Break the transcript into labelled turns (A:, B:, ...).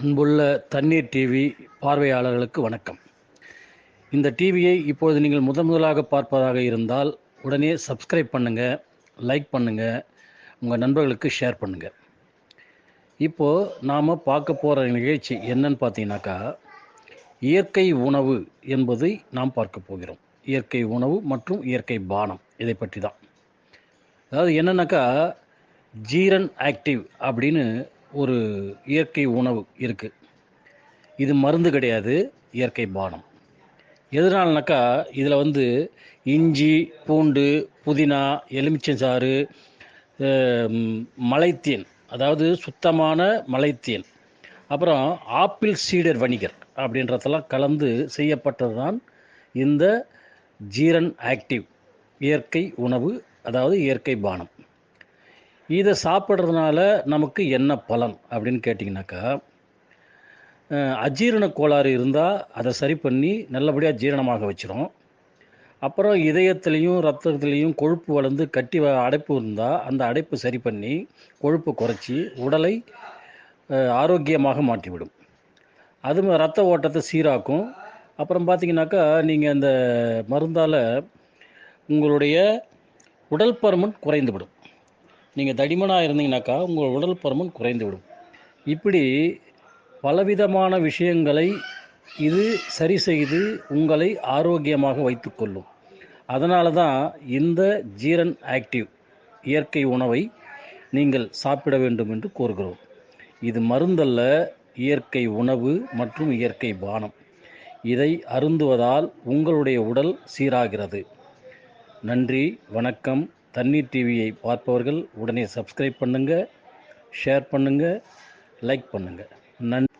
A: அன்புள்ள தண்ணீர் டிவி பார்வையாளர்களுக்கு வணக்கம். இந்த டிவியை இப்பொழுது நீங்கள் முதலாக பார்ப்பதாக இருந்தால் உடனே சப்ஸ்கிரைப் பண்ணுங்கள், லைக் பண்ணுங்கள், உங்கள் நண்பர்களுக்கு ஷேர் பண்ணுங்கள். இப்போது நாம் பார்க்க போகிற நிகழ்ச்சி என்னன்னு பார்த்தீங்கன்னாக்கா, இயற்கை உணவு என்பதை நாம் பார்க்க போகிறோம். இயற்கை உணவு மற்றும் இயற்கை பானம், இதை பற்றி தான். அதாவது என்னன்னாக்கா, ஜீரன் ஆக்டிவ் அப்படின்னு ஒரு இயற்கை உணவு இருக்குது. இது மருந்து கிடையாது, இயற்கை பானம். எதனாலனாக்கா, இதில் இஞ்சி, பூண்டு, புதினா, எலுமிச்சஞ்சாறு, மலைத்தேன், அதாவது சுத்தமான மலைத்தேன், அப்புறம் ஆப்பிள் சீடர் வணிகர் அப்படின்றதெல்லாம் கலந்து செய்யப்பட்டது தான் இந்த ஜீரன் ஆக்டிவ் இயற்கை உணவு, அதாவது இயற்கை பானம். இதை சாப்பிட்றதுனால நமக்கு என்ன பலன் அப்படின்னு கேட்டிங்கனாக்கா, அஜீரண கோளாறு இருந்தால் அதை சரி பண்ணி நல்லபடியாக ஜீரணமாக வச்சிடும். அப்புறம் இதயத்துலேயும் ரத்தத்துலேயும் கொழுப்பு வளர்ந்து கட்டி அடைப்பு இருந்தால் அந்த அடைப்பு சரி பண்ணி கொழுப்பு குறைச்சி உடலை ஆரோக்கியமாக மாற்றிவிடும். அது ரத்த ஓட்டத்தை சீராக்கும். அப்புறம் பார்த்திங்கனாக்கா, நீங்கள் அந்த மருந்தால் உங்களுடைய உடல் பருமன் குறைந்துவிடும். நீங்கள் தடிமனாக இருந்தீங்கனாக்கா உங்கள் உடல் பருமன் குறைந்துவிடும். இப்படி பலவிதமான விஷயங்களை இது சரி செய்து உங்களை ஆரோக்கியமாக வைத்துக்கொள்ளும். அதனால தான் இந்த ஜீரன் ஆக்டிவ் இயற்கை உணவை நீங்கள் சாப்பிட வேண்டும் என்று கூறுகிறோம். இது மருந்தல்ல, இயற்கை உணவு மற்றும் இயற்கை பானம். இதை அருந்துவதால் உங்களுடைய உடல் சீராகிறது. நன்றி, வணக்கம். தண்ணீர் டிவியை பார்ப்பவர்கள் உடனே சப்ஸ்கிரைப் பண்ணுங்கள், ஷேர் பண்ணுங்கள், லைக் பண்ணுங்கள். நன்றி.